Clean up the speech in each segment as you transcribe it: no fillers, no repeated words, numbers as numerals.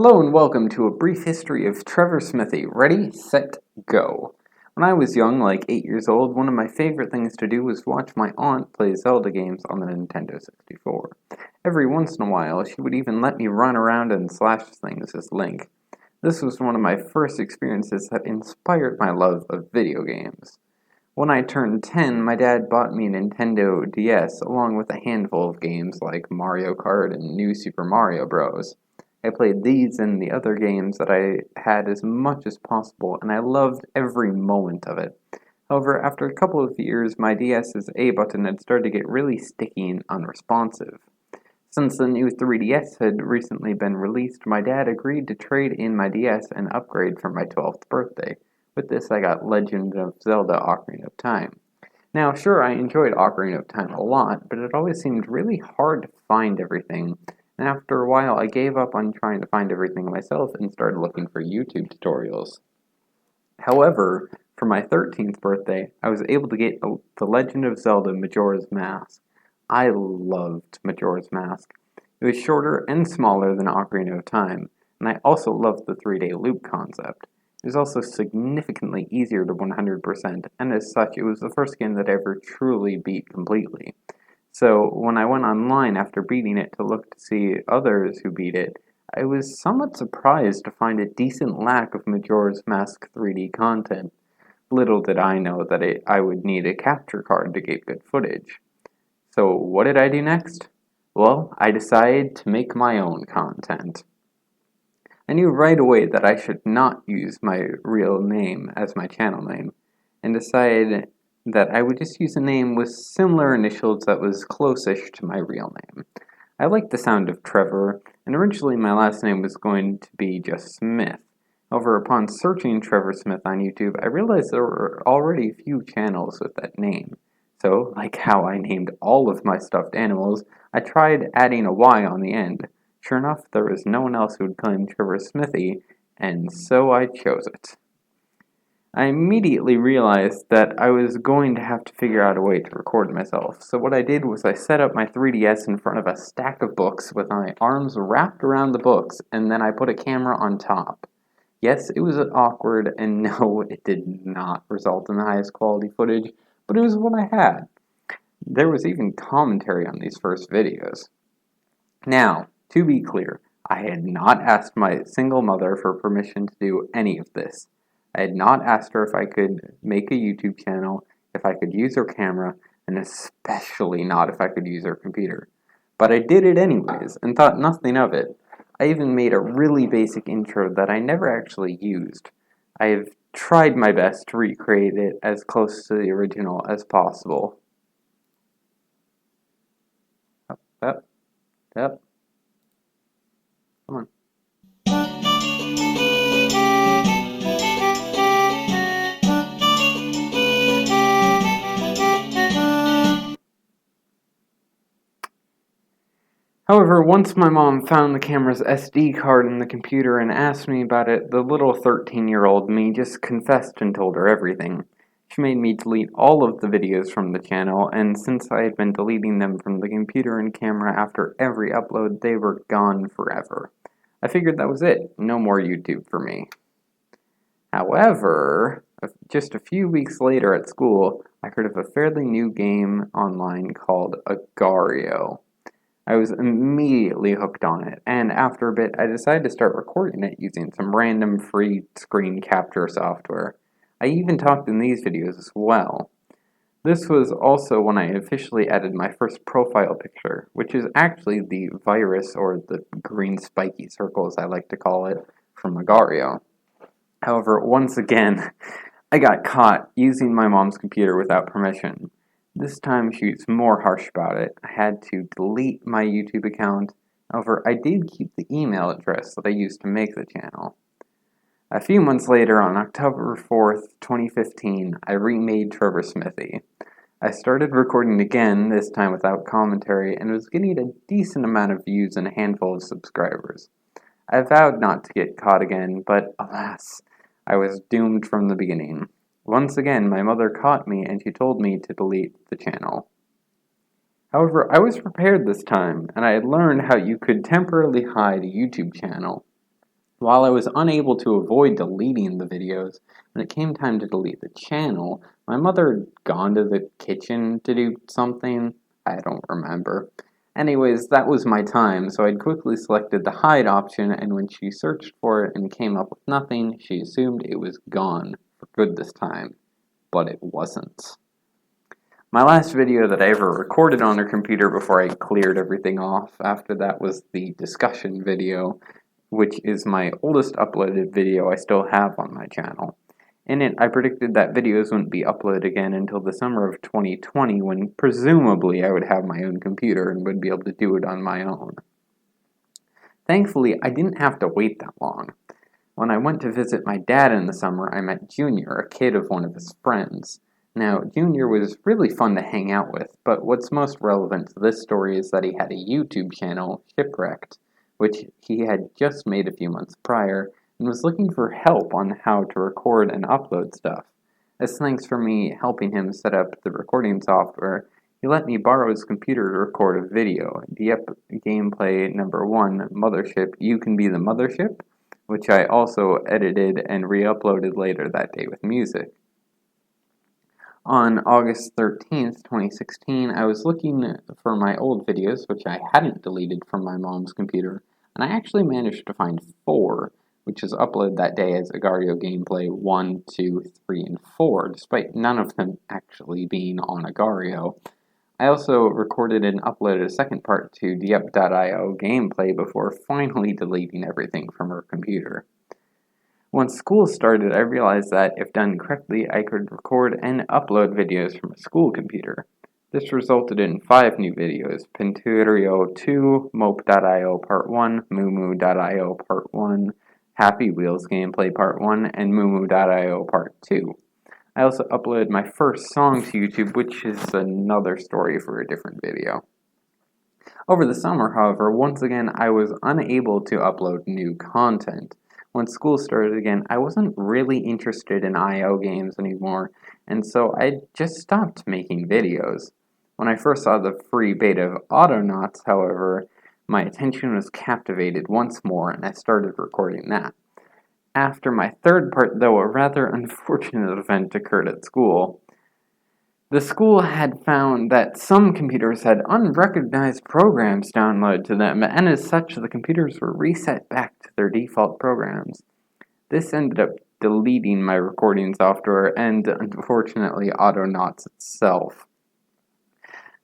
Hello and welcome to a brief history of Trevor Smithy. Ready, set, go. When I was young, like 8 years old, one of my favorite things to do was watch my aunt play Zelda games on the Nintendo 64. Every once in a while, she would even let me run around and slash things as Link. This was one of my first experiences that inspired my love of video games. When I turned 10, my dad bought me a Nintendo DS along with a handful of games like Mario Kart and New Super Mario Bros. I played these and the other games that I had as much as possible, and I loved every moment of it. However, after a couple of years, my DS's A button had started to get really sticky and unresponsive. Since the new 3DS had recently been released, my dad agreed to trade in my DS and upgrade for my 12th birthday. With this, I got Legend of Zelda Ocarina of Time. Now, sure, I enjoyed Ocarina of Time a lot, but it always seemed really hard to find everything, and after a while I gave up on trying to find everything myself and started looking for YouTube tutorials. However, for my 13th birthday, I was able to get The Legend of Zelda Majora's Mask. I loved Majora's Mask. It was shorter and smaller than Ocarina of Time, and I also loved the 3-day loop concept. It was also significantly easier to 100%, and as such, it was the first game that I ever truly beat completely. So, when I went online after beating it to look to see others who beat it, I was somewhat surprised to find a decent lack of Majora's Mask 3D content. Little did I know that I would need a capture card to get good footage. So, what did I do next? Well, I decided to make my own content. I knew right away that I should not use my real name as my channel name, and decided that I would just use a name with similar initials that was close-ish to my real name. I liked the sound of Trevor, and originally my last name was going to be just Smith. However, upon searching Trevor Smith on YouTube, I realized there were already a few channels with that name. So, like how I named all of my stuffed animals, I tried adding a Y on the end. Sure enough, there was no one else who would claim Trevor Smithy, and so I chose it. I immediately realized that I was going to have to figure out a way to record myself, so what I did was I set up my 3DS in front of a stack of books with my arms wrapped around the books, and then I put a camera on top. Yes, it was awkward, and no, it did not result in the highest quality footage, but it was what I had. There was even commentary on these first videos. Now, to be clear, I had not asked my single mother for permission to do any of this. I had not asked her if I could make a YouTube channel, if I could use her camera, and especially not if I could use her computer. But I did it anyways, and thought nothing of it. I even made a really basic intro that I never actually used. I have tried my best to recreate it as close to the original as possible. Up. Come on. However, once my mom found the camera's SD card in the computer and asked me about it, the little 13-year-old me just confessed and told her everything. She made me delete all of the videos from the channel, and since I had been deleting them from the computer and camera after every upload, they were gone forever. I figured that was it. No more YouTube for me. However, just a few weeks later at school, I heard of a fairly new game online called Agario. I was immediately hooked on it, and after a bit, I decided to start recording it using some random free screen capture software. I even talked in these videos as well. This was also when I officially added my first profile picture, which is actually the virus, or the green spiky circles I like to call it, from Agario. However, once again, I got caught using my mom's computer without permission. This time she was more harsh about it. I had to delete my YouTube account. However, I did keep the email address that I used to make the channel. A few months later, on October 4th, 2015, I remade Trevor Smithy. I started recording again, this time without commentary, and was getting a decent amount of views and a handful of subscribers. I vowed not to get caught again, but alas, I was doomed from the beginning. Once again, my mother caught me and she told me to delete the channel. However, I was prepared this time, and I had learned how you could temporarily hide a YouTube channel. While I was unable to avoid deleting the videos, when it came time to delete the channel, my mother had gone to the kitchen to do something. I don't remember. Anyways, that was my time, so I'd quickly selected the hide option, and when she searched for it and came up with nothing, she assumed it was gone for good this time. But it wasn't. My last video that I ever recorded on her computer before I cleared everything off after that was the discussion video, which is my oldest uploaded video I still have on my channel. In it, I predicted that videos wouldn't be uploaded again until the summer of 2020, when presumably I would have my own computer and would be able to do it on my own. Thankfully, I didn't have to wait that long. When I went to visit my dad in the summer, I met Junior, a kid of one of his friends. Now, Junior was really fun to hang out with, but what's most relevant to this story is that he had a YouTube channel, Shipwrecked, which he had just made a few months prior, and was looking for help on how to record and upload stuff. As thanks for me helping him set up the recording software, he let me borrow his computer to record a video, gameplay number 1, Mothership, You Can Be the Mothership, which I also edited and re-uploaded later that day with music. On August 13th, 2016, I was looking for my old videos, which I hadn't deleted from my mom's computer, and I actually managed to find 4, which was uploaded that day as Agario Gameplay 1, 2, 3, and 4, despite none of them actually being on Agario. I also recorded and uploaded a second part to Diep.io gameplay before finally deleting everything from her computer. Once school started, I realized that, if done correctly, I could record and upload videos from a school computer. This resulted in 5 new videos: Pinturio 2, Mope.io Part 1, Mumu.io Part 1, Happy Wheels Gameplay Part 1, and Mumu.io Part 2. I also uploaded my first song to YouTube, which is another story for a different video. Over the summer, however, once again, I was unable to upload new content. When school started again, I wasn't really interested in IO games anymore, and so I just stopped making videos. When I first saw the free beta of Autonauts, however, my attention was captivated once more, and I started recording that. After my third part, though, a rather unfortunate event occurred at school. The school had found that some computers had unrecognized programs downloaded to them, and as such, the computers were reset back to their default programs. This ended up deleting my recording software and, unfortunately, Autonauts itself.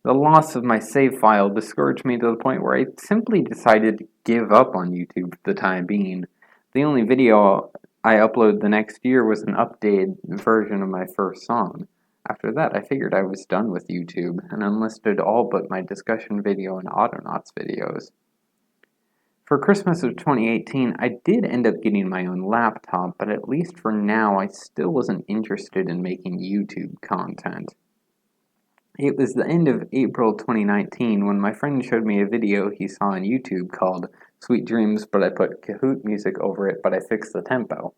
The loss of my save file discouraged me to the point where I simply decided to give up on YouTube for the time being. The only video I uploaded the next year was an updated version of my first song. After that, I figured I was done with YouTube and unlisted all but my discussion video and Autonauts videos. For Christmas of 2018, I did end up getting my own laptop, but at least for now, I still wasn't interested in making YouTube content. It was the end of April 2019 when my friend showed me a video he saw on YouTube called Sweet Dreams, but I put Kahoot music over it, but I fixed the tempo.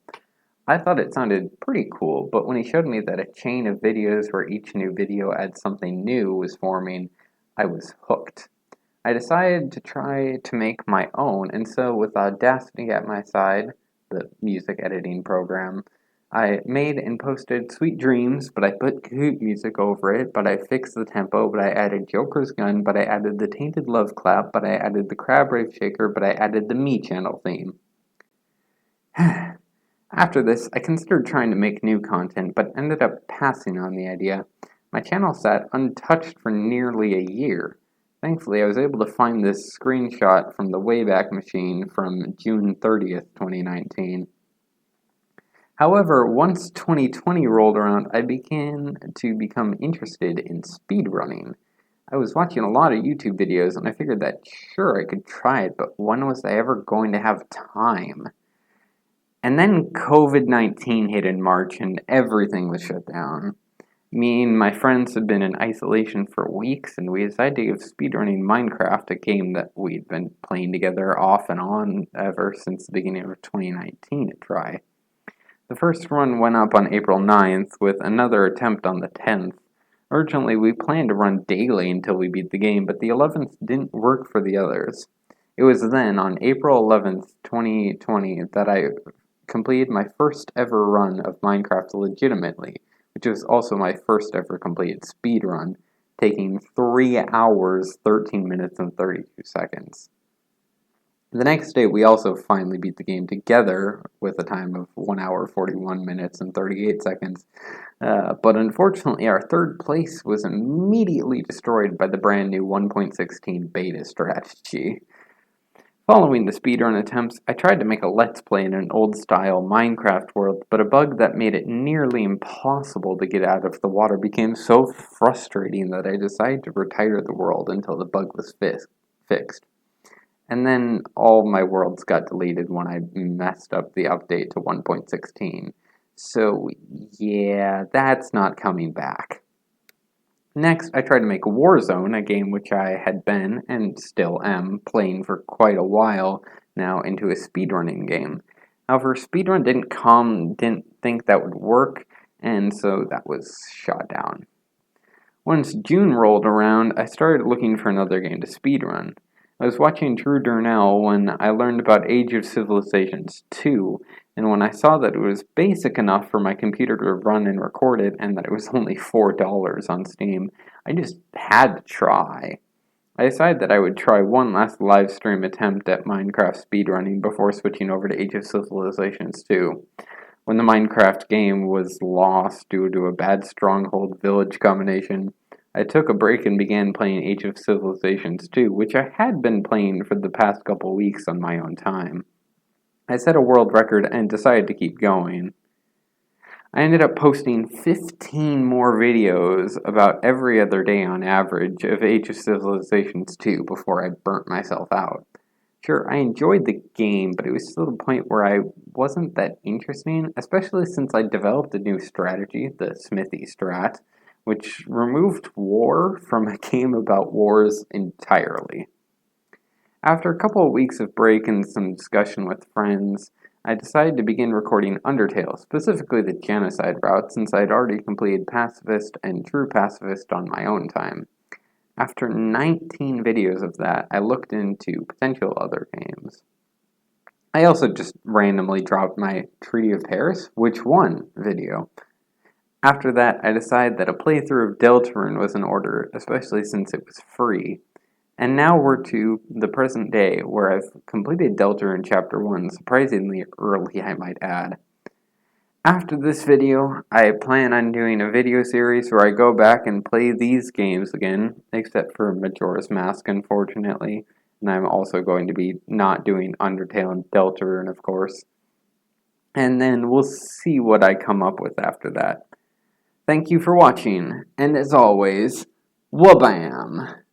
I thought it sounded pretty cool, but when he showed me that a chain of videos where each new video adds something new was forming, I was hooked. I decided to try to make my own, and so with Audacity at my side, the music editing program, I made and posted Sweet Dreams, but I put Kahoot music over it, but I fixed the tempo, but I added Joker's Gun, but I added the Tainted Love Clap, but I added the Crab Rave Shaker, but I added the Me Channel theme. After this, I considered trying to make new content, but ended up passing on the idea. My channel sat untouched for nearly a year. Thankfully, I was able to find this screenshot from the Wayback Machine from June 30th, 2019. However, once 2020 rolled around, I began to become interested in speedrunning. I was watching a lot of YouTube videos, and I figured that sure, I could try it, but when was I ever going to have time? And then COVID-19 hit in March, and everything was shut down. Me and my friends had been in isolation for weeks, and we decided to give speedrunning Minecraft, a game that we'd been playing together off and on ever since the beginning of 2019, a try. The first run went up on April 9th, with another attempt on the 10th. Originally, we planned to run daily until we beat the game, but the 11th didn't work for the others. It was then, on April 11th, 2020, that I completed my first ever run of Minecraft legitimately, which was also my first ever completed speedrun, taking 3 hours, 13 minutes, and 32 seconds. The next day, we also finally beat the game together with a time of 1 hour, 41 minutes, and 38 seconds. But unfortunately, our third place was immediately destroyed by the brand new 1.16 beta strategy. Following the speedrun attempts, I tried to make a Let's Play in an old-style Minecraft world, but a bug that made it nearly impossible to get out of the water became so frustrating that I decided to retire the world until the bug was fixed. And then all my worlds got deleted when I messed up the update to 1.16. So, yeah, that's not coming back. Next, I tried to make Warzone, a game which I had been, and still am, playing for quite a while now, into a speedrunning game. However, speedrun didn't think that would work, and so that was shot down. Once June rolled around, I started looking for another game to speedrun. I was watching Drew Darnell when I learned about Age of Civilizations 2, and when I saw that it was basic enough for my computer to run and record it, and that it was only $4 on Steam, I just had to try. I decided that I would try one last live stream attempt at Minecraft speedrunning before switching over to Age of Civilizations 2. When the Minecraft game was lost due to a bad stronghold village combination, I took a break and began playing Age of Civilizations 2, which I had been playing for the past couple weeks on my own time. I set a world record and decided to keep going. I ended up posting 15 more videos about every other day on average of Age of Civilizations 2 before I burnt myself out. Sure, I enjoyed the game, but it was still the point where I wasn't that interesting, especially since I developed a new strategy, the Smithy strat, which removed war from a game about wars entirely. After a couple of weeks of break and some discussion with friends, I decided to begin recording Undertale, specifically the Genocide route, since I had already completed Pacifist and True Pacifist on my own time. After 19 videos of that, I looked into potential other games. I also just randomly dropped my Treaty of Paris, which won video. After that, I decided that a playthrough of Deltarune was in order, especially since it was free. And now we're to the present day, where I've completed Deltarune Chapter 1, surprisingly early, I might add. After this video, I plan on doing a video series where I go back and play these games again, except for Majora's Mask, unfortunately. And I'm also going to be not doing Undertale and Deltarune, of course. And then we'll see what I come up with after that. Thank you for watching, and as always, WAH-BAAM!